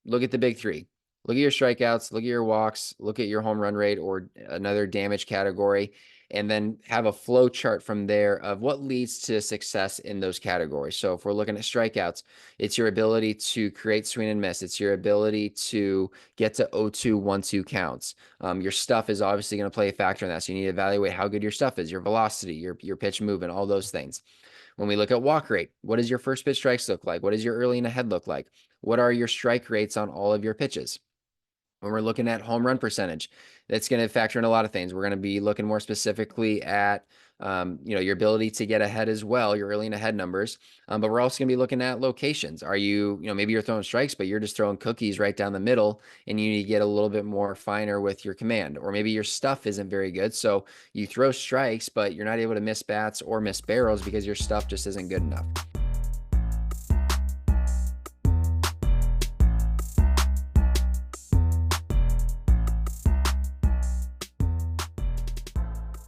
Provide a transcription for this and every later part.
look at the big three. Look at your strikeouts, look at your walks, look at your home run rate or another damage category, and then have a flow chart from there of what leads to success in those categories. So if we're looking at strikeouts, it's your ability to create swing and miss. It's your ability to get to 0-2, 1-2 counts. Your stuff is obviously going to play a factor in that. So you need to evaluate how good your stuff is, your velocity, your pitch movement, all those things. When we look at walk rate, what does your first pitch strikes look like? What does your early and ahead look like? What are your strike rates on all of your pitches? When we're looking at home run percentage, that's going to factor in a lot of things. We're going to be looking more specifically at, your ability to get ahead as well, your early and ahead numbers. But we're also going to be looking at locations. Are you, maybe you're throwing strikes, but you're just throwing cookies right down the middle and you need to get a little bit more finer with your command. Or maybe your stuff isn't very good. So you throw strikes, but you're not able to miss bats or miss barrels because your stuff just isn't good enough.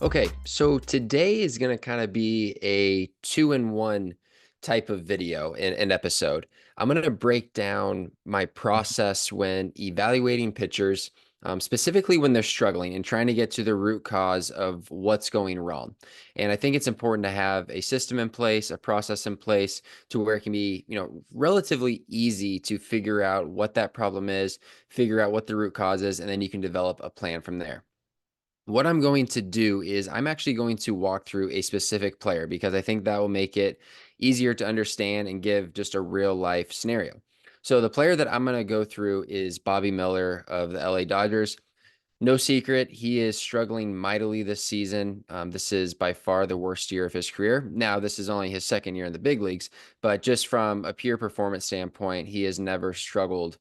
Okay, so today is going to kind of be a two-in-one type of video and episode. I'm going to break down my process when evaluating pitchers, specifically when they're struggling and trying to get to the root cause of what's going wrong. And I think it's important to have a system in place, a process in place to where it can be, relatively easy to figure out what that problem is, figure out what the root cause is, and then you can develop a plan from there. What I'm going to do is I'm actually going to walk through a specific player because I think that will make it easier to understand and give just a real life scenario. So the player that I'm going to go through is Bobby Miller of the LA Dodgers. No secret, he is struggling mightily this season. This is by far the worst year of his career. Now, this is only his second year in the big leagues, but just from a pure performance standpoint, he has never struggled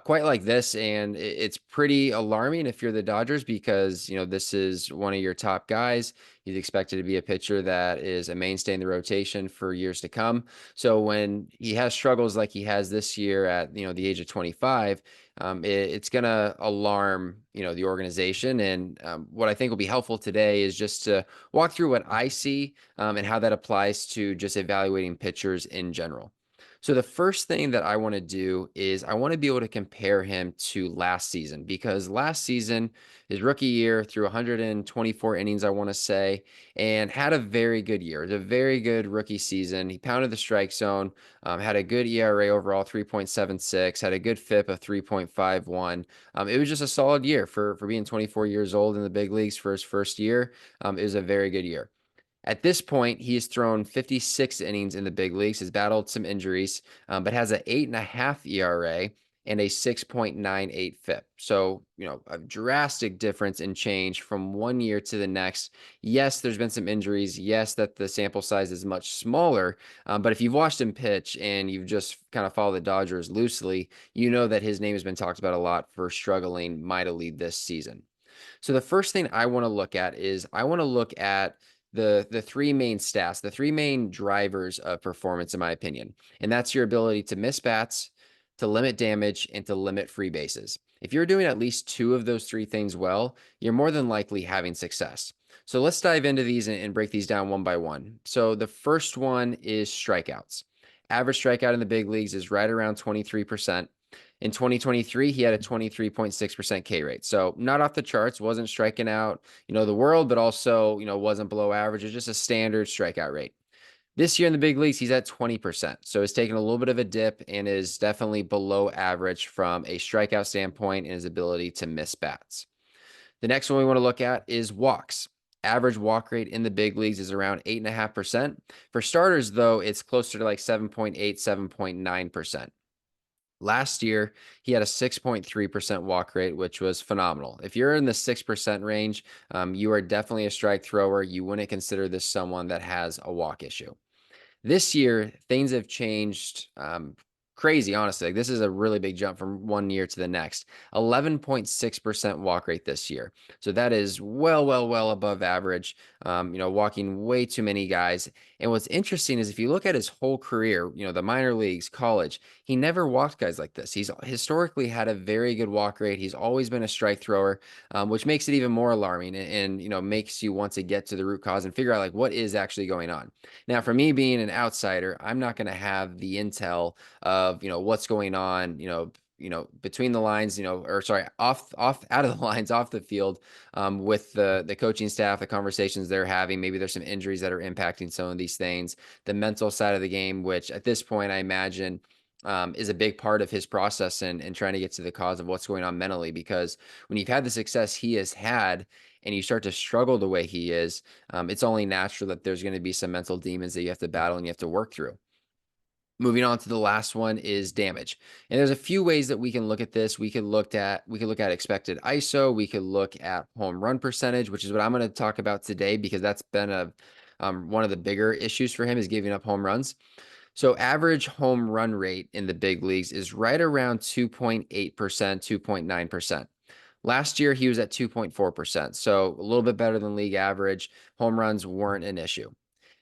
quite like this. And it's pretty alarming if you're the Dodgers because, this is one of your top guys. He's expected to be a pitcher that is a mainstay in the rotation for years to come. So when he has struggles like he has this year at, the age of 25, it's going to alarm, the organization. And what I think will be helpful today is just to walk through what I see and how that applies to just evaluating pitchers in general. So the first thing that I want to do is I want to be able to compare him to last season because last season, his rookie year, threw 124 innings, I want to say, and had a very good year. It was a very good rookie season. He pounded the strike zone, had a good ERA overall, 3.76, had a good FIP of 3.51. It was just a solid year for being 24 years old in the big leagues for his first year. It was a very good year. At this point, he has thrown 56 innings in the big leagues, has battled some injuries, but has an 8.5 ERA and a 6.98 FIP. So, a drastic difference in change from one year to the next. Yes, there's been some injuries. Yes, that the sample size is much smaller. But if you've watched him pitch and you've just kind of followed the Dodgers loosely, you know that his name has been talked about a lot for struggling mightily this season. So the first thing I want to look at is I want to look at the three main stats, the three main drivers of performance, in my opinion. And that's your ability to miss bats, to limit damage, and to limit free bases. If you're doing at least two of those three things well, you're more than likely having success. So let's dive into these and break these down one by one. So the first one is strikeouts. Average strikeout in the big leagues is right around 23%. In 2023, he had a 23.6% K rate. So not off the charts, wasn't striking out, the world, but also, wasn't below average. It's just a standard strikeout rate. This year in the big leagues, he's at 20%. So it's taken a little bit of a dip and is definitely below average from a strikeout standpoint and his ability to miss bats. The next one we want to look at is walks. Average walk rate in the big leagues is around 8.5%. For starters, though, it's closer to like 7.8, 7.9%. Last year, he had a 6.3% walk rate, which was phenomenal. If you're in the 6% range, you are definitely a strike thrower. You wouldn't consider this someone that has a walk issue. This year, things have changed crazy, honestly. Like, this is a really big jump from one year to the next. 11.6% walk rate this year. So that is well above average, walking way too many guys. And what's interesting is if you look at his whole career, the minor leagues, college, he never walked guys like this. He's historically had a very good walk rate. He's always been a strike thrower, which makes it even more alarming and makes you want to get to the root cause and figure out like what is actually going on. Now, for me being an outsider, I'm not going to have the intel of, what's going on, between the lines, or sorry, off out of the lines, off the field, with the coaching staff, the conversations they're having. Maybe there's some injuries that are impacting some of these things. The mental side of the game, which at this point I imagine is a big part of his process and trying to get to the cause of what's going on mentally. Because when you've had the success he has had, and you start to struggle the way he is, it's only natural that there's going to be some mental demons that you have to battle and you have to work through. Moving on to the last one is damage. And there's a few ways that we can look at this. We could look at expected ISO. We could look at home run percentage, which is what I'm going to talk about today, because that's been one of the bigger issues for him, is giving up home runs. So average home run rate in the big leagues is right around 2.8%, 2.9%. Last year, he was at 2.4%. So a little bit better than league average. Home runs weren't an issue.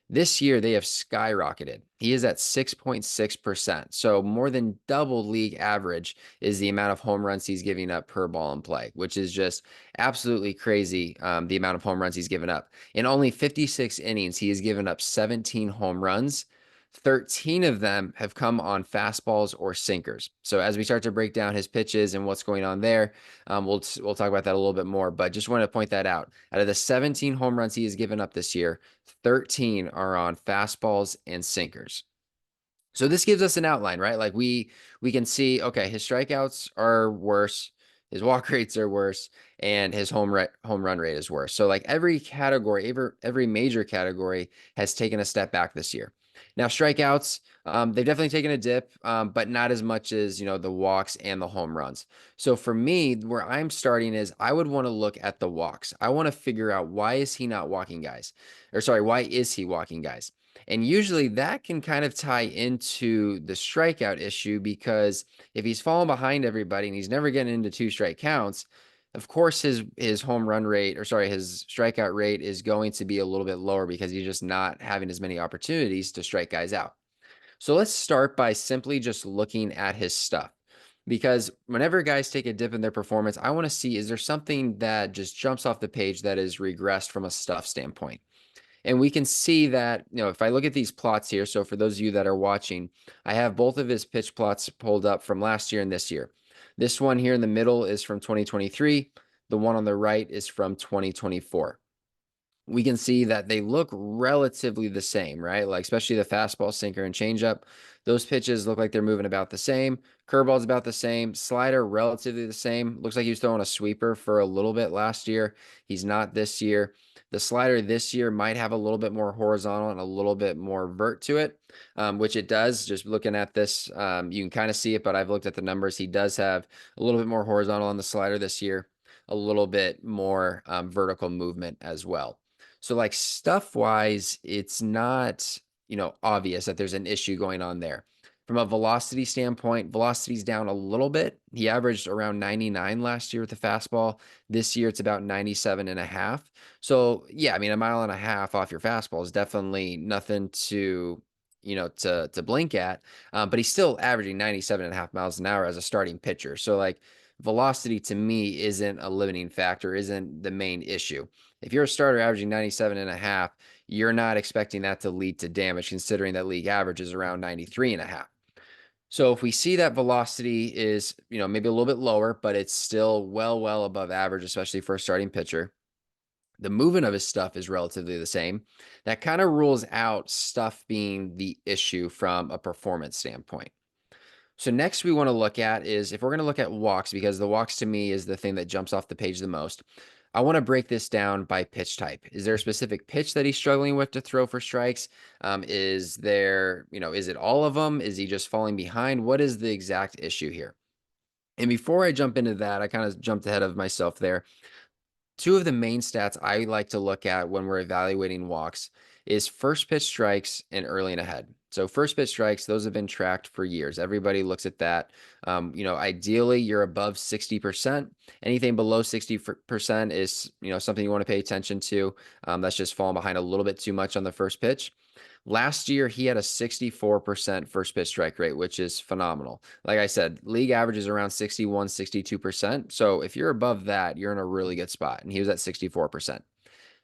This year, they have skyrocketed. He is at 6.6%. So more than double league average is the amount of home runs he's giving up per ball in play, which is just absolutely crazy, the amount of home runs he's given up. In only 56 innings, he has given up 17 home runs. 13 of them have come on fastballs or sinkers. So as we start to break down his pitches and what's going on there, we'll talk about that a little bit more. But just want to point that out. Out of the 17 home runs he has given up this year, 13 are on fastballs and sinkers. So this gives us an outline, right? Like we can see, okay, his strikeouts are worse, his walk rates are worse, and his home run rate is worse. So like every category, every major category has taken a step back this year. Now strikeouts, they've definitely taken a dip, but not as much as the walks and the home runs. So for me, where I'm starting is I would want to look at the walks. I want to figure out, why is he not walking guys? Or sorry, why is he walking guys? And usually that can kind of tie into the strikeout issue, because if he's falling behind everybody and he's never getting into 2 strike counts, of course his home run rate, or sorry, his strikeout rate is going to be a little bit lower, because he's just not having as many opportunities to strike guys out. So let's start by simply just looking at his stuff. Because whenever guys take a dip in their performance, I want to see, is there something that just jumps off the page that is regressed from a stuff standpoint? And we can see that, if I look at these plots here, so for those of you that are watching, I have both of his pitch plots pulled up from last year and this year. This one here in the middle is from 2023. The one on the right is from 2024. We can see that they look relatively the same, right? Like especially the fastball, sinker, and changeup. Those pitches look like they're moving about the same. Curveball's about the same. Slider, relatively the same. Looks like he was throwing a sweeper for a little bit last year. He's not this year. The slider this year might have a little bit more horizontal and a little bit more vert to it, which it does. Just looking at this, you can kind of see it, but I've looked at the numbers. He does have a little bit more horizontal on the slider this year, a little bit more vertical movement as well. So like stuff wise, it's not, obvious that there's an issue going on there. From a velocity standpoint, velocity's down a little bit. He averaged around 99 last year with the fastball. This year it's about 97.5. So yeah, I mean, a mile and a half off your fastball is definitely nothing to, to blink at. But he's still averaging 97.5 miles an hour as a starting pitcher. So like velocity to me isn't a limiting factor, isn't the main issue. If you're a starter averaging 97.5, you're not expecting that to lead to damage, considering that league average is around 93.5. So if we see that velocity is, maybe a little bit lower, but it's still well above average, especially for a starting pitcher. The movement of his stuff is relatively the same. That kind of rules out stuff being the issue from a performance standpoint. So next we want to look at is, if we're going to look at walks, because the walks to me is the thing that jumps off the page the most, I want to break this down by pitch type. Is there a specific pitch that he's struggling with to throw for strikes? Is there, is it all of them? Is he just falling behind? What is the exact issue here? And before I jump into that, I kind of jumped ahead of myself there. Two of the main stats I like to look at when we're evaluating walks is first pitch strikes and early and ahead. So first pitch strikes, those have been tracked for years. Everybody looks at that. Ideally you're above 60%. Anything below 60% is, something you want to pay attention to. That's just falling behind a little bit too much on the first pitch. Last year, he had a 64% first pitch strike rate, which is phenomenal. Like I said, league average is around 61, 62%. So if you're above that, you're in a really good spot. And he was at 64%.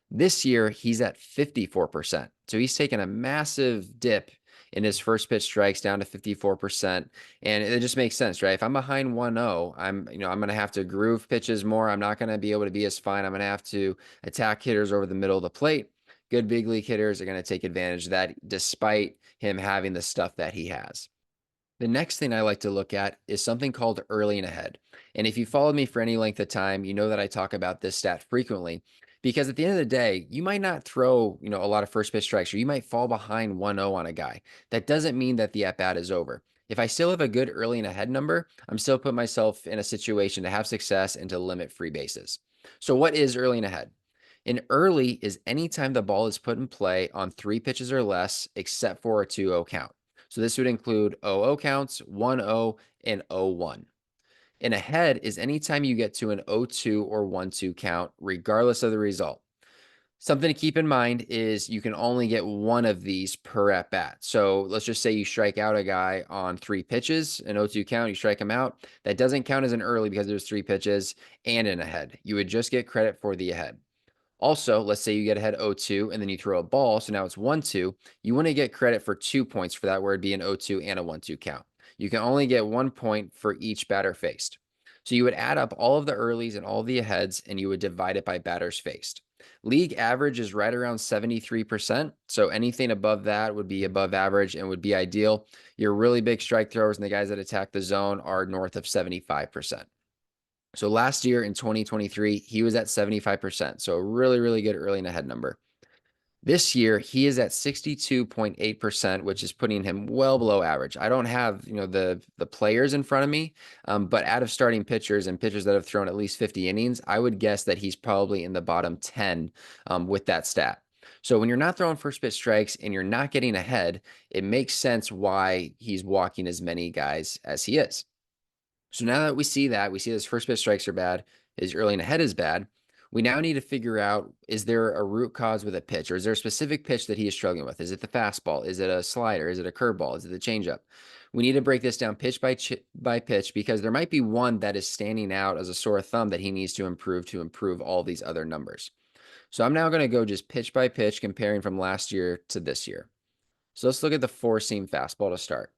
This year, he's at 54%. So he's taken a massive dip and his first pitch strikes down to 54%. And it just makes sense, right? If I'm behind 1-0, I'm going to have to groove pitches more. I'm not going to be able to be as fine. I'm going to have to attack hitters over the middle of the plate. Good big league hitters are going to take advantage of that despite him having the stuff that he has. The next thing I like to look at is something called early and ahead. And if you followed me for any length of time, you know that I talk about this stat frequently because at the end of the day, you might not throw, a lot of first pitch strikes or you might fall behind 1-0 on a guy. That doesn't mean that the at bat is over. If I still have a good early and ahead number, I'm still putting myself in a situation to have success and to limit free bases. So what is early and ahead? An early is anytime the ball is put in play on 3 pitches or less, except for a 2-0 count. So this would include 0-0 counts, 1-0, and 0-1. And ahead is anytime you get to an 0-2 or 1-2 count, regardless of the result. Something to keep in mind is you can only get one of these per at bat. So let's just say you strike out a guy on 3 pitches, an 0-2 count, you strike him out. That doesn't count as an early because there's 3 pitches and an ahead. You would just get credit for the ahead. Also, let's say you get ahead 0-2 and then you throw a ball, so now it's 1-2. You want to get credit for 2 points for that where it'd be an 0-2 and a 1-2 count. You can only get 1 point for each batter faced. So you would add up all of the earlies and all of the aheads and you would divide it by batters faced. League average is right around 73%. So anything above that would be above average and would be ideal. Your really big strike throwers and the guys that attack the zone are north of 75%. So last year in 2023, he was at 75%. So a really, really good early and ahead number. This year, he is at 62.8%, which is putting him well below average. I don't have, the players in front of me, but out of starting pitchers and pitchers that have thrown at least 50 innings, I would guess that he's probably in the bottom 10 with that stat. So when you're not throwing first pitch strikes and you're not getting ahead, it makes sense why he's walking as many guys as he is. So now that we see his first pitch strikes are bad, his early and ahead is bad. We now need to figure out, is there a root cause with a pitch or is there a specific pitch that he is struggling with? Is it the fastball? Is it a slider? Is it a curveball? Is it the changeup? We need to break this down pitch by pitch because there might be one that is standing out as a sore thumb that he needs to improve all these other numbers. So I'm now going to go just pitch by pitch comparing from last year to this year. So let's look at the four-seam fastball to start.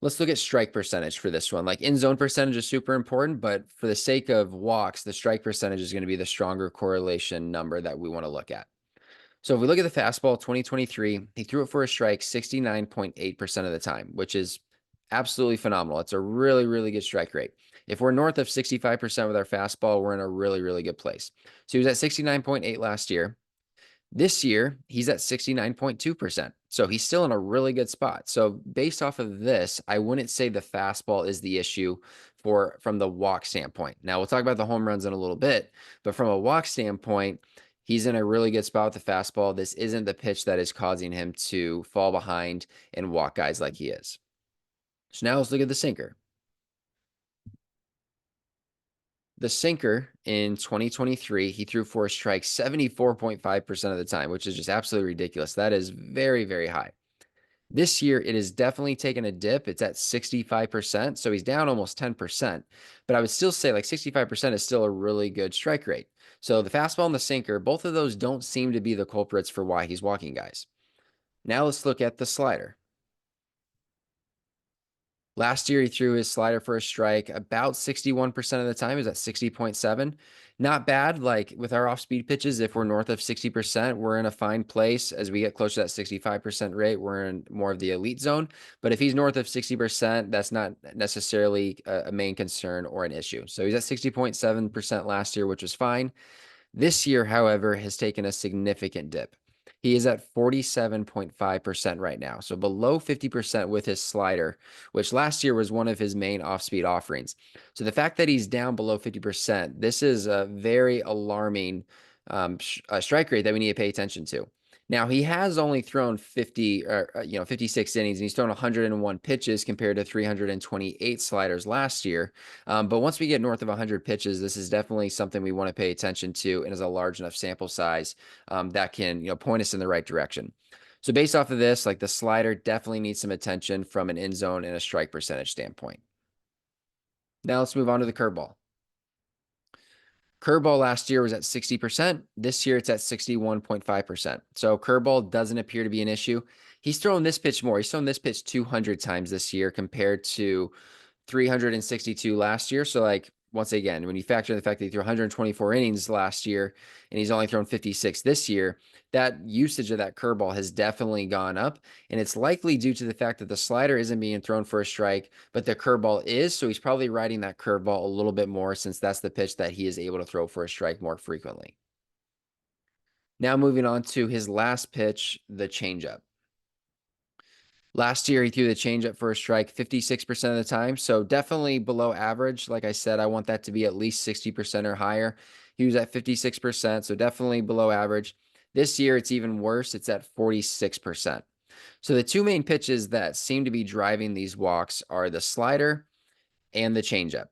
Let's look at strike percentage for this one. Like in zone percentage is super important, but for the sake of walks, the strike percentage is going to be the stronger correlation number that we want to look at. So if we look at the fastball 2023, he threw it for a strike 69.8% of the time, which is absolutely phenomenal. It's a really, really good strike rate. If we're north of 65% with our fastball, we're in a really, really good place. So he was at 69.8 last year. This year, he's at 69.2%. So he's still in a really good spot. So based off of this, I wouldn't say the fastball is the issue from the walk standpoint. Now we'll talk about the home runs in a little bit, but from a walk standpoint, he's in a really good spot with the fastball. This isn't the pitch that is causing him to fall behind and walk guys like he is. So now let's look at the sinker. The sinker in 2023, he threw for a strike 74.5% of the time, which is just absolutely ridiculous. That is very, very high. This year, it has definitely taken a dip. It's at 65%, so he's down almost 10%. But I would still say like 65% is still a really good strike rate. So the fastball and the sinker, both of those don't seem to be the culprits for why he's walking guys. Now let's look at the slider. Last year, he threw his slider for a strike about 61% of the time. He was at 60.7. Not bad. Like with our off-speed pitches, if we're north of 60%, we're in a fine place. As we get closer to that 65% rate, we're in more of the elite zone. But if he's north of 60%, that's not necessarily a main concern or an issue. So he's at 60.7% last year, which was fine. This year, however, has taken a significant dip. He is at 47.5% right now, so below 50% with his slider, which last year was one of his main off-speed offerings. So the fact that he's down below 50%, this is a very alarming strike rate that we need to pay attention to. Now, he has only thrown 56 innings, and he's thrown 101 pitches compared to 328 sliders last year. But once we get north of 100 pitches, this is definitely something we want to pay attention to and is a large enough sample size that can, point us in the right direction. So based off of this, like the slider definitely needs some attention from an in zone and a strike percentage standpoint. Now let's move on to the curveball. Curveball last year was at 60%. This year it's at 61.5%. So curveball doesn't appear to be an issue. He's thrown this pitch more. He's thrown this pitch 200 times this year compared to 362 last year. So like once again, when you factor in the fact that he threw 124 innings last year and he's only thrown 56 this year, that usage of that curveball has definitely gone up. And it's likely due to the fact that the slider isn't being thrown for a strike, but the curveball is. So he's probably riding that curveball a little bit more since that's the pitch that he is able to throw for a strike more frequently. Now moving on to his last pitch, the changeup. Last year, he threw the changeup for a strike 56% of the time. So definitely below average. Like I said, I want that to be at least 60% or higher. He was at 56%, so definitely below average. This year, it's even worse. It's at 46%. So the two main pitches that seem to be driving these walks are the slider and the changeup.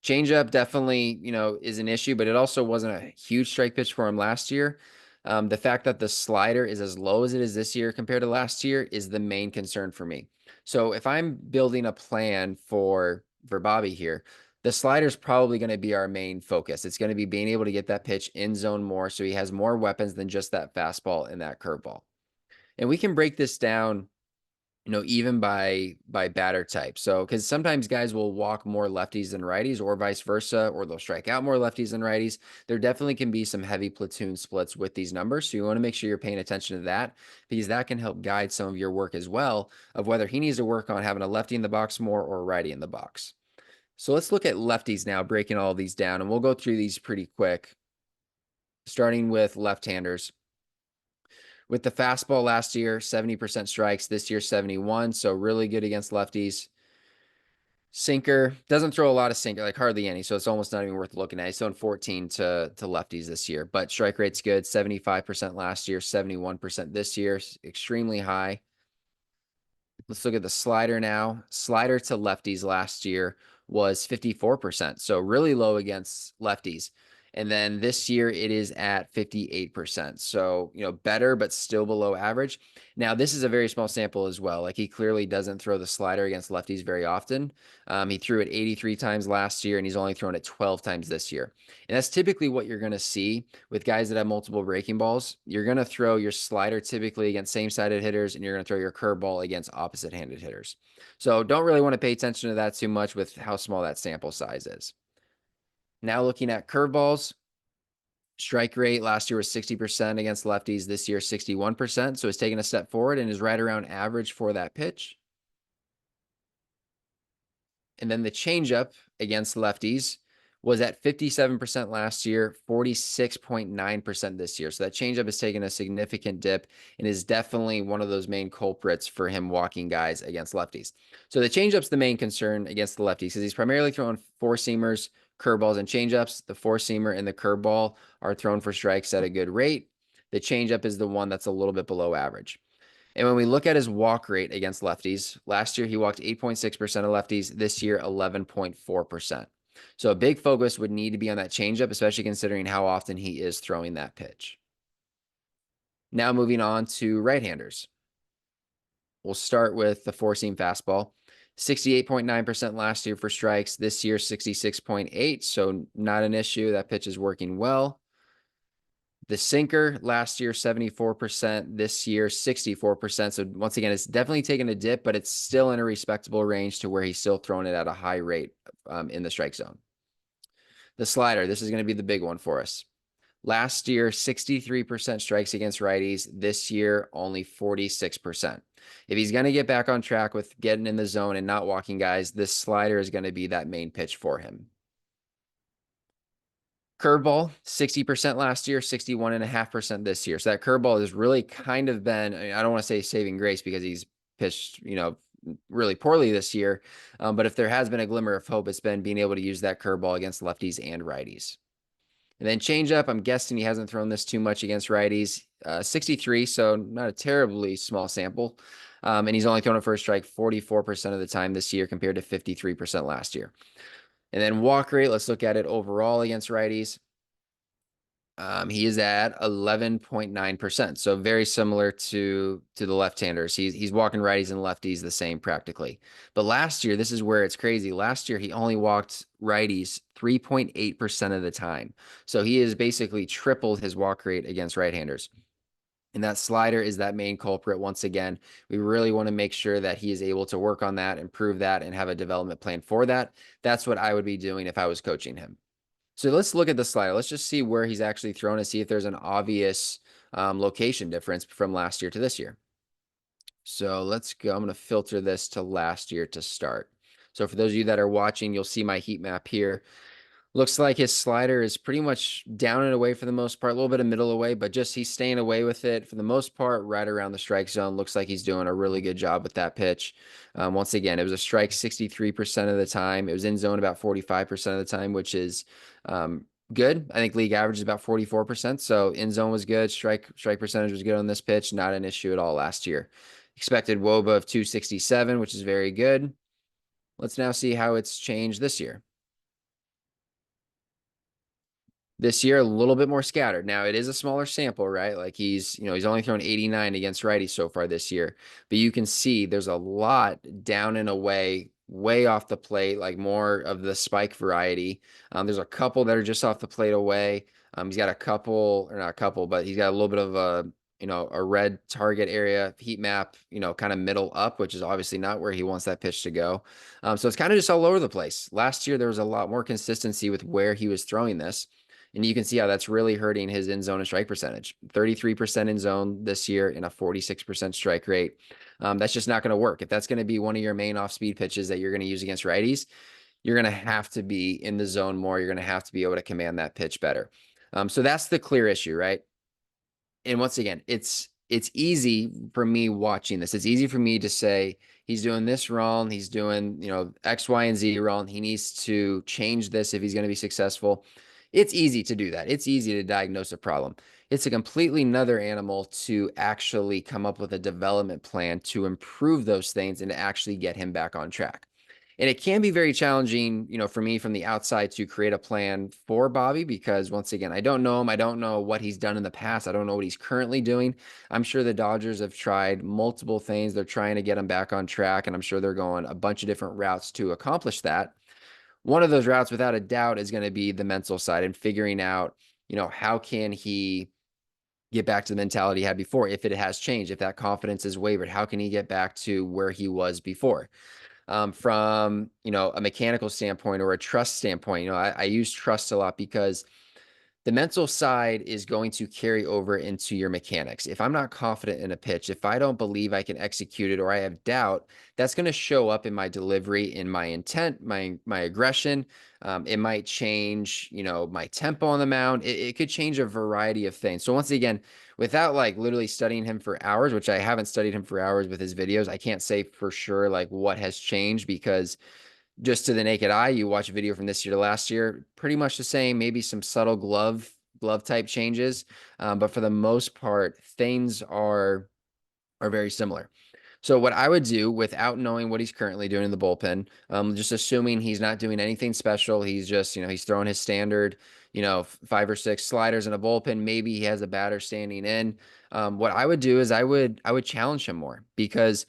Changeup definitely, is an issue, but it also wasn't a huge strike pitch for him last year. The fact that the slider is as low as it is this year compared to last year is the main concern for me. So if I'm building a plan for Bobby here, the slider is probably going to be our main focus. It's going to be being able to get that pitch in zone more so he has more weapons than just that fastball and that curveball. And we can break this down even by batter type. So, because sometimes guys will walk more lefties than righties or vice versa, or they'll strike out more lefties than righties. There definitely can be some heavy platoon splits with these numbers. So you want to make sure you're paying attention to that because that can help guide some of your work as well of whether he needs to work on having a lefty in the box more or a righty in the box. So let's look at lefties now, breaking all these down, and we'll go through these pretty quick, starting with left-handers. With the fastball last year, 70% strikes. This year, 71. So really good against lefties. Sinker doesn't throw a lot of sinker, like hardly any. So it's almost not even worth looking at. He's thrown 14 to lefties this year, but strike rate's good. 75% last year, 71% this year. Extremely high. Let's look at the slider now. Slider to lefties last year was 54%. So really low against lefties. And then this year it is at 58%. So, better, but still below average. Now, this is a very small sample as well. Like he clearly doesn't throw the slider against lefties very often. He threw it 83 times last year and he's only thrown it 12 times this year. And that's typically what you're going to see with guys that have multiple breaking balls. You're going to throw your slider typically against same-sided hitters and you're going to throw your curveball against opposite-handed hitters. So don't really want to pay attention to that too much with how small that sample size is. Now looking at curveballs, strike rate last year was 60% against lefties. This year, 61%. So it's taken a step forward and is right around average for that pitch. And then the changeup against lefties was at 57% last year, 46.9% this year. So that changeup has taken a significant dip and is definitely one of those main culprits for him walking guys against lefties. So the changeup's the main concern against the lefties because he's primarily throwing four-seamers, curveballs, and changeups. The four-seamer and the curveball are thrown for strikes at a good rate. The changeup is the one that's a little bit below average. And when we look at his walk rate against lefties, last year he walked 8.6% of lefties, this year 11.4%. So a big focus would need to be on that changeup, especially considering how often he is throwing that pitch. Now moving on to right-handers. We'll start with the four-seam fastball. 68.9% last year for strikes, this year 66.8, so not an issue. That pitch is working well. The sinker last year, 74%, this year, 64%. So once again, it's definitely taken a dip, but it's still in a respectable range to where he's still throwing it at a high rate in the strike zone. The slider, this is going to be the big one for us. Last year, 63% strikes against righties. This year, only 46%. If he's going to get back on track with getting in the zone and not walking guys, this slider is going to be that main pitch for him. Curveball, 60% last year, 61.5% this year. So that curveball has really kind of been, I don't want to say saving grace because he's pitched, really poorly this year. But if there has been a glimmer of hope, it's been being able to use that curveball against lefties and righties. And then changeup, I'm guessing he hasn't thrown this too much against righties. 63, so not a terribly small sample. And he's only thrown it for a strike 44% of the time this year compared to 53% last year. And then walk rate, let's look at it overall against righties. He is at 11.9%. So very similar to the left-handers. He's walking righties and lefties the same practically. But last year, this is where it's crazy. Last year, he only walked righties 3.8% of the time. So he has basically tripled his walk rate against right-handers. And that slider is that main culprit. Once again, we really want to make sure that he is able to work on that, improve that, and have a development plan for that. That's what I would be doing if I was coaching him. So let's look at the slider. Let's just see where he's actually thrown and see if there's an obvious location difference from last year to this year. So let's go. I'm going to filter this to last year to start. So for those of you that are watching, you'll see my heat map here. Looks like his slider is pretty much down and away for the most part, a little bit of middle away, but just he's staying away with it for the most part, right around the strike zone. Looks like he's doing a really good job with that pitch. Once again, it was a strike 63% of the time. It was in zone about 45% of the time, which is good. I think league average is about 44%. So in zone was good. Strike percentage was good on this pitch. Not an issue at all last year. Expected WOBA of 267, which is very good. Let's now see how it's changed this year. This year, a little bit more scattered. Now, it is a smaller sample, right? Like he's only thrown 89 against righties so far this year. But you can see there's a lot down and away, way off the plate, like more of the spike variety. There's a couple that are just off the plate away. He's got a couple, or not a couple, but he's got a little bit of a red target area heat map, kind of middle up, which is obviously not where he wants that pitch to go. So it's kind of just all over the place. Last year, there was a lot more consistency with where he was throwing this. And you can see how that's really hurting his in zone and strike percentage. 33% in zone this year and a 46% strike rate. That's just not going to work. If that's going to be one of your main off speed pitches that you're going to use against righties, you're going to have to be in the zone more. You're going to have to be able to command that pitch better. So that's the clear issue, right? And once again, it's easy for me watching this. It's easy for me to say he's doing this wrong. He's doing, X, Y, and Z wrong. He needs to change this if he's going to be successful. It's easy to do that. It's easy to diagnose a problem. It's a completely another animal to actually come up with a development plan to improve those things and to actually get him back on track. And it can be very challenging, for me from the outside to create a plan for Bobby because once again, I don't know him. I don't know what he's done in the past. I don't know what he's currently doing. I'm sure the Dodgers have tried multiple things. They're trying to get him back on track, and I'm sure they're going a bunch of different routes to accomplish that. One of those routes, without a doubt, is going to be the mental side and figuring out, how can he get back to the mentality he had before if it has changed, if that confidence is wavered, how can he get back to where he was before? From a mechanical standpoint or a trust standpoint, I use trust a lot because the mental side is going to carry over into your mechanics. If I'm not confident in a pitch, if I don't believe I can execute it or I have doubt, that's going to show up in my delivery, in my intent, my aggression. It might change, my tempo on the mound. It could change a variety of things. So once again, without like literally studying him for hours, which I haven't studied him for hours with his videos, I can't say for sure like what has changed because just to the naked eye, you watch a video from this year to last year, pretty much the same, maybe some subtle glove type changes. But for the most part, things are very similar. So what I would do without knowing what he's currently doing in the bullpen, just assuming he's not doing anything special, he's just, he's throwing his standard, 5 or 6 sliders in a bullpen. Maybe he has a batter standing in. What I would do is I would challenge him more because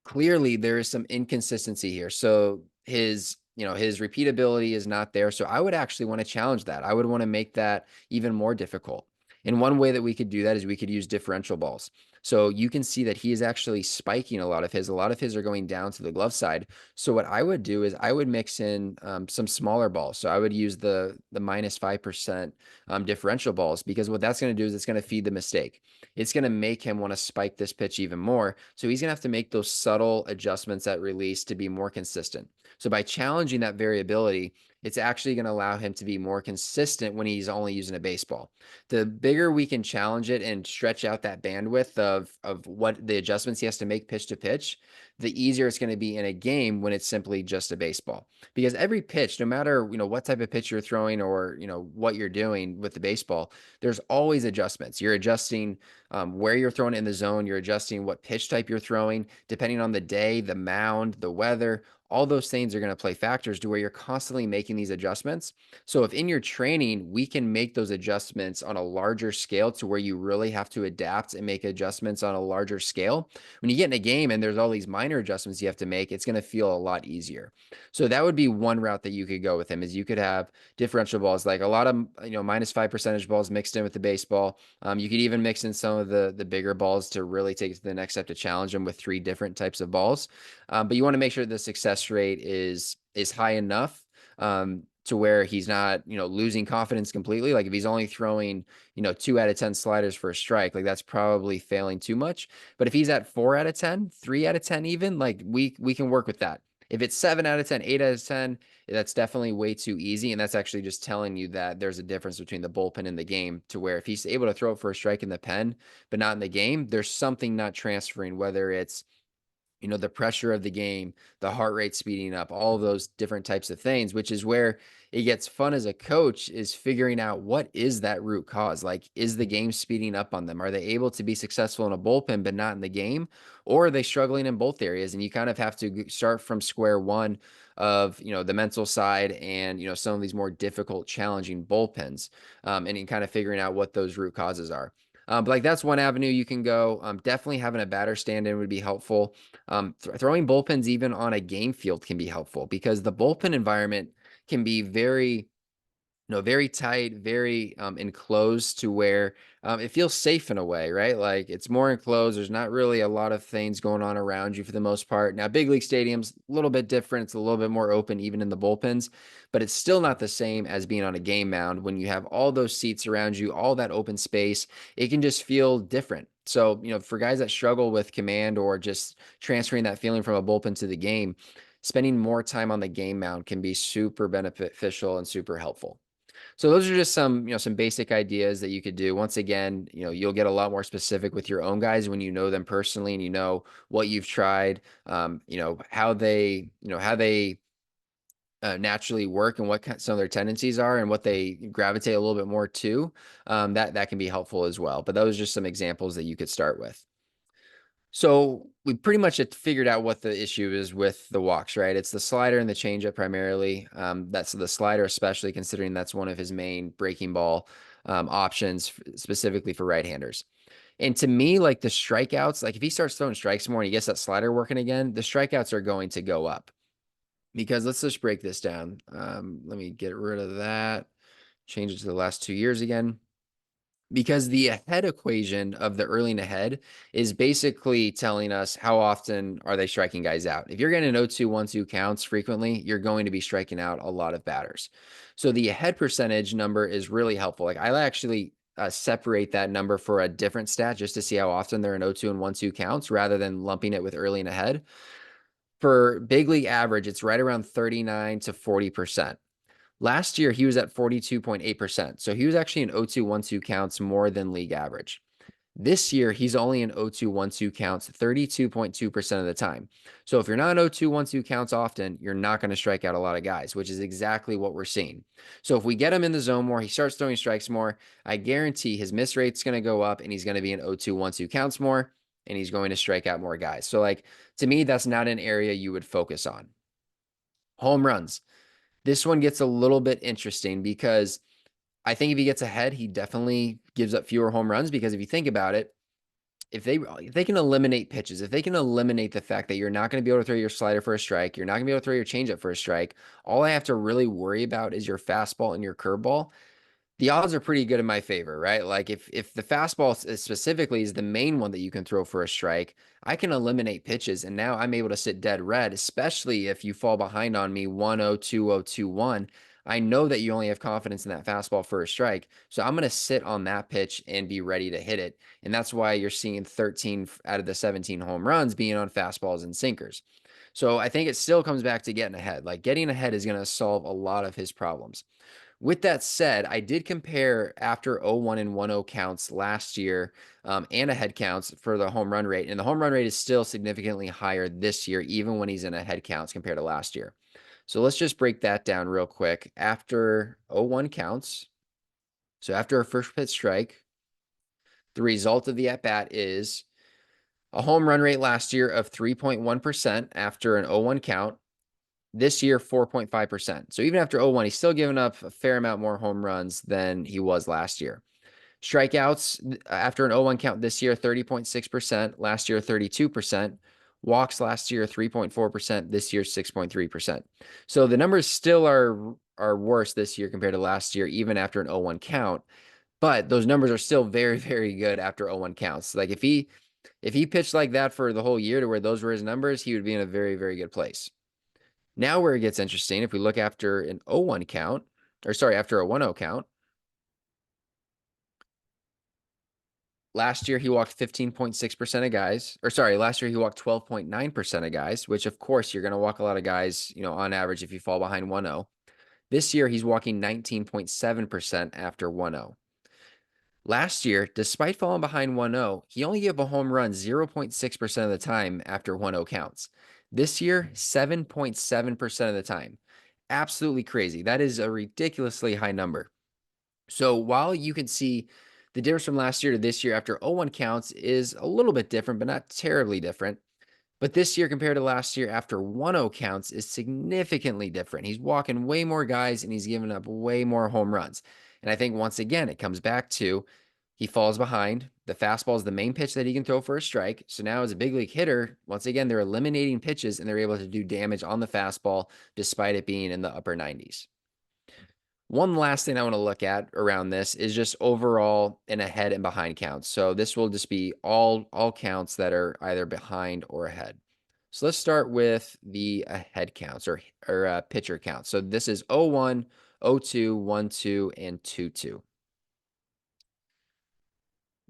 clearly there is some inconsistency here. So his repeatability is not there. So I would actually want to challenge that. I would want to make that even more difficult. And one way that we could do that is we could use differential balls. So you can see that he is actually spiking a lot of his. A lot of his are going down to the glove side. So what I would do is I would mix in some smaller balls. So I would use the minus 5% differential balls because what that's going to do is it's going to feed the mistake. It's going to make him want to spike this pitch even more. So he's going to have to make those subtle adjustments at release to be more consistent. So by challenging that variability, it's actually going to allow him to be more consistent when he's only using a baseball. The bigger we can challenge it and stretch out that bandwidth of what the adjustments he has to make pitch to pitch, the easier it's going to be in a game when it's simply just a baseball. Because every pitch, no matter, what type of pitch you're throwing or, what you're doing with the baseball, there's always adjustments. You're adjusting where you're throwing it in the zone. You're adjusting what pitch type you're throwing, depending on the day, the mound, the weather. All those things are going to play factors to where you're constantly making these adjustments. So if in your training, we can make those adjustments on a larger scale to where you really have to adapt and make adjustments on a larger scale, when you get in a game and there's all these minor adjustments you have to make, it's going to feel a lot easier. So that would be one route that you could go with him, is you could have differential balls, like a lot of, -5 percentage balls mixed in with the baseball. You could even mix in some of the bigger balls to really take it to the next step, to challenge them with 3 different types of balls. But you want to make sure the success rate is high enough to where he's not, losing confidence completely. Like if he's only throwing, 2 out of 10 sliders for a strike, like that's probably failing too much. But if he's at 4 out of 10, 3 out of 10, even, like we can work with that. If it's 7 out of 10, 8 out of 10, that's definitely way too easy. And that's actually just telling you that there's a difference between the bullpen and the game, to where if he's able to throw it for a strike in the pen, but not in the game, there's something not transferring, whether it's, the pressure of the game, the heart rate speeding up, all of those different types of things, which is where it gets fun as a coach, is figuring out what is that root cause. Like, is the game speeding up on them? Are they able to be successful in a bullpen, but not in the game? Or are they struggling in both areas? And you kind of have to start from square one of, the mental side and, some of these more difficult, challenging bullpens, and in kind of figuring out what those root causes are. But like that's one avenue you can go. Definitely having a batter stand in would be helpful. Throwing bullpens even on a game field can be helpful, because the bullpen environment can be very, very tight, very enclosed, to where it feels safe in a way, right? Like it's more enclosed. There's not really a lot of things going on around you for the most part. Now, big league stadiums, a little bit different. It's a little bit more open, even in the bullpens, but it's still not the same as being on a game mound when you have all those seats around you, all that open space. It can just feel different. So, for guys that struggle with command or just transferring that feeling from a bullpen to the game, spending more time on the game mound can be super beneficial and super helpful. So those are just some basic ideas that you could do. Once again, you'll get a lot more specific with your own guys when you know them personally and you know what you've tried, how they naturally work, and what some of their tendencies are, and what they gravitate a little bit more to. That can be helpful as well. But those are just some examples that you could start with. So we pretty much had figured out what the issue is with the walks, right? It's the slider and the changeup primarily. That's the slider, especially considering that's one of his main breaking ball options, specifically for right-handers. And to me, like the strikeouts, like if he starts throwing strikes more and he gets that slider working again, the strikeouts are going to go up. Because let's just break this down. Let me get rid of that. Change it to the last 2 years again, because the ahead equation of the early and ahead is basically telling us how often are they striking guys out. If you're getting an 0-2, 1-2 counts frequently, you're going to be striking out a lot of batters. So the ahead percentage number is really helpful. Like I actually separate that number for a different stat just to see how often they're in 0-2 and 1-2 counts, rather than lumping it with early and ahead. For big league average, it's right around 39 to 40%. Last year, he was at 42.8%. So he was actually in 0-2, 1-2 counts more than league average. This year, he's only in 0-2, 1-2 counts 32.2% of the time. So if you're not in 0-2, 1-2 counts often, you're not going to strike out a lot of guys, which is exactly what we're seeing. So if we get him in the zone more, he starts throwing strikes more, I guarantee his miss rate's going to go up, and he's going to be in 0-2, 1-2 counts more, and he's going to strike out more guys. So like, to me, that's not an area you would focus on. Home runs. This one gets a little bit interesting, because I think if he gets ahead, he definitely gives up fewer home runs, because if you think about it, if they can eliminate pitches, if they can eliminate the fact that you're not going to be able to throw your slider for a strike, you're not going to be able to throw your changeup for a strike, all I have to really worry about is your fastball and your curveball. The odds are pretty good in my favor, right? Like if the fastball specifically is the main one that you can throw for a strike, I can eliminate pitches, and now I'm able to sit dead red, especially if you fall behind on me 1-0, 2-0, 2-1. I know that you only have confidence in that fastball for a strike, so I'm going to sit on that pitch and be ready to hit it. And that's why you're seeing 13 out of the 17 home runs being on fastballs and sinkers. So I think it still comes back to getting ahead. Like getting ahead is going to solve a lot of his problems. With that said, I did compare after 0-1 and 1-0 counts last year and a head counts for the home run rate. And the home run rate is still significantly higher this year, even when he's in a head counts compared to last year. So let's just break that down real quick. After 0-1 counts, so after a first pitch strike, the result of the at bat is a home run rate last year of 3.1% after an 0-1 count. This year, 4.5%. So even after 0-1, he's still giving up a fair amount more home runs than he was last year. Strikeouts after an 0-1 count this year, 30.6%. Last year, 32%. Walks last year, 3.4%. This year, 6.3%. So the numbers still are worse this year compared to last year, even after an 0-1 count. But those numbers are still very, very good after 0-1 counts. Like if he pitched like that for the whole year to where those were his numbers, he would be in a very, very good place. Now where it gets interesting, if we look after an 0-1 count, or sorry, after a 1-0 count, last year he walked 15.6% of guys, or sorry, last year he walked 12.9% of guys, which of course you're going to walk a lot of guys, on average if you fall behind 1-0. This year he's walking 19.7% after 1-0. Last year, despite falling behind 1-0, he only gave a home run 0.6% of the time after 1-0 counts. This year, 7.7% of the time. Absolutely crazy. That is a ridiculously high number. So while you can see the difference from last year to this year after 0-1 counts is a little bit different, but not terribly different. But this year compared to last year after 1-0 counts is significantly different. He's walking way more guys and he's giving up way more home runs. And I think once again, it comes back to he falls behind. The fastball is the main pitch that he can throw for a strike. So now as a big league hitter, once again, they're eliminating pitches and they're able to do damage on the fastball despite it being in the upper 90s. One last thing I want to look at around this is just overall in ahead and behind counts. So this will just be all counts that are either behind or ahead. So let's start with the ahead counts or pitcher counts. So this is 0-1, 0-2, 1-2, and 2-2.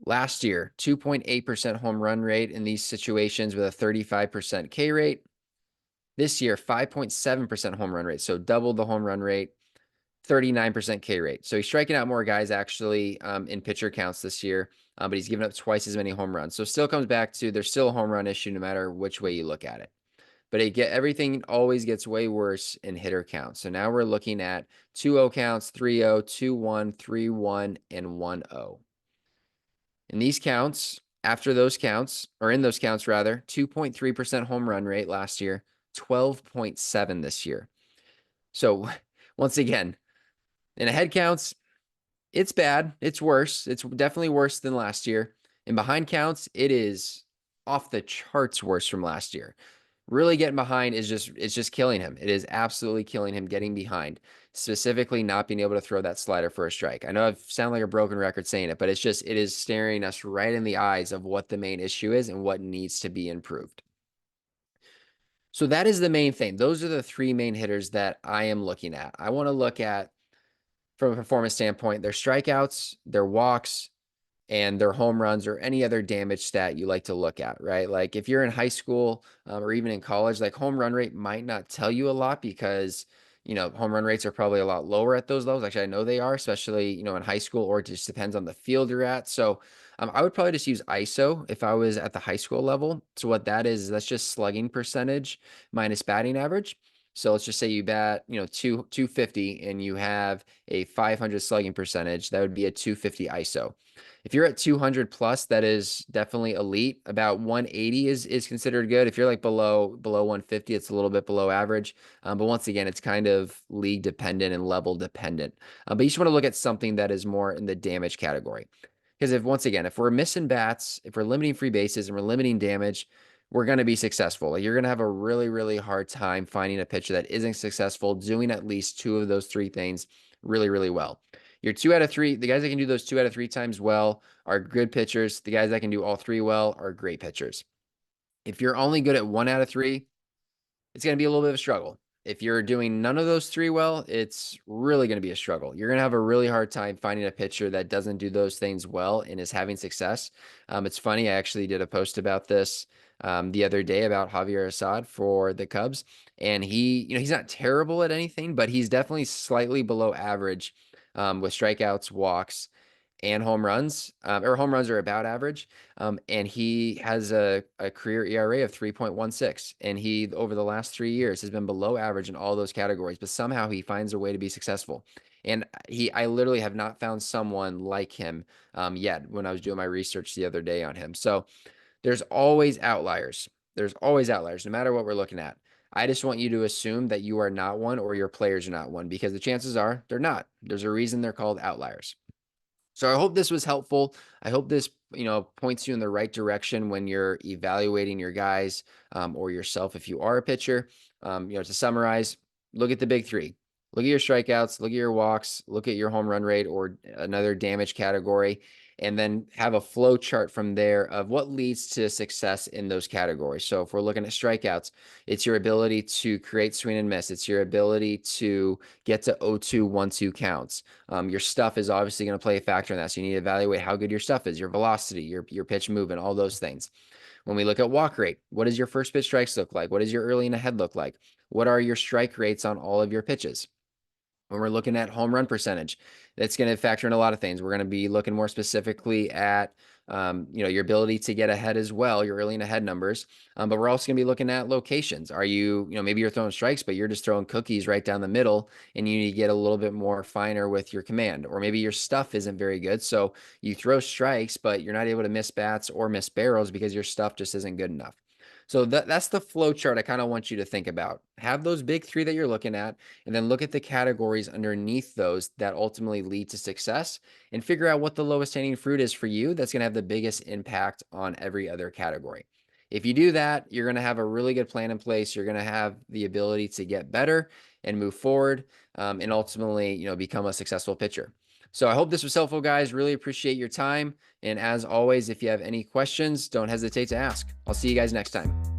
Last year, 2.8% home run rate in these situations with a 35% K rate. This year, 5.7% home run rate, so double the home run rate. 39% K rate. So he's striking out more guys actually in pitcher counts this year, but he's given up twice as many home runs. So still comes back to there's still a home run issue no matter which way you look at it. But everything always gets way worse in hitter counts. So now we're looking at 2-0 counts, 3-0, 2-1, 3-1, and 1-0. In these counts, after those counts, or in those counts rather, 2.3% home run rate last year, 12.7 this year. So once again, in a head counts, it's bad. It's worse. It's definitely worse than last year. In behind counts, it is off the charts worse from last year. Really getting behind is it's just killing him. It is absolutely killing him getting behind, specifically not being able to throw that slider for a strike. I know I sound like a broken record saying it, but it is staring us right in the eyes of what the main issue is and what needs to be improved. So that is the main thing. Those are the three main hitters that I am looking at. I want to look at, from a performance standpoint, their strikeouts, their walks, and their home runs or any other damage stat you like to look at, right? Like if you're in high school or even in college, like home run rate might not tell you a lot because, home run rates are probably a lot lower at those levels. Actually, I know they are, especially, in high school, or it just depends on the field you're at. So I would probably just use ISO if I was at the high school level. So what that is, that's just slugging percentage minus batting average. So let's just say you bat, 250 and you have a 500 slugging percentage. That would be a 250 ISO. If you're at 200 plus, that is definitely elite. About 180 is considered good. If you're like below 150, it's a little bit below average. But once again, it's kind of league dependent and level dependent. But you just want to look at something that is more in the damage category. Because if we're missing bats, if we're limiting free bases and we're limiting damage, we're going to be successful. You're going to have a really, really hard time finding a pitcher that isn't successful doing at least two of those three things really, really well. Your 2 out of 3, the guys that can do those 2 out of 3 times well are good pitchers. The guys that can do all 3 well are great pitchers. If you're only good at 1 out of 3, it's going to be a little bit of a struggle. If you're doing none of those 3 well, it's really going to be a struggle. You're going to have a really hard time finding a pitcher that doesn't do those things well and is having success. It's funny. I actually did a post about this the other day about Javier Assad for the Cubs. And he's not terrible at anything, but he's definitely slightly below average with strikeouts, walks, and home runs, or home runs are about average. And he has a career ERA of 3.16. And he, over the last 3 years, has been below average in all those categories, but somehow he finds a way to be successful. And I literally have not found someone like him yet when I was doing my research the other day on him. So there's always outliers. There's always outliers, no matter what we're looking at. I just want you to assume that you are not one or your players are not one because the chances are they're not. There's a reason they're called outliers. So I hope this was helpful. I hope this, points you in the right direction when you're evaluating your guys or yourself if you are a pitcher. To summarize, look at the big three. Look at your strikeouts, look at your walks, look at your home run rate or another damage category, and then have a flow chart from there of what leads to success in those categories. So if we're looking at strikeouts, it's your ability to create swing and miss. It's your ability to get to 0-2, 1-2 counts. Your stuff is obviously going to play a factor in that. So you need to evaluate how good your stuff is, your velocity, your pitch movement, all those things. When we look at walk rate, what does your first pitch strikes look like? What does your early and ahead look like? What are your strike rates on all of your pitches? When we're looking at home run percentage, that's going to factor in a lot of things. We're going to be looking more specifically at your ability to get ahead as well, your early and ahead numbers. But we're also going to be looking at locations. Are you, maybe you're throwing strikes, but you're just throwing cookies right down the middle and you need to get a little bit more finer with your command. Or maybe your stuff isn't very good. So you throw strikes, but you're not able to miss bats or miss barrels because your stuff just isn't good enough. So that's the flow chart I kind of want you to think about. Have those big three that you're looking at, and then look at the categories underneath those that ultimately lead to success and figure out what the lowest hanging fruit is for you that's going to have the biggest impact on every other category. If you do that, you're going to have a really good plan in place. You're going to have the ability to get better and move forward and ultimately, become a successful pitcher. So I hope this was helpful, guys. Really appreciate your time. And as always, if you have any questions, don't hesitate to ask. I'll see you guys next time.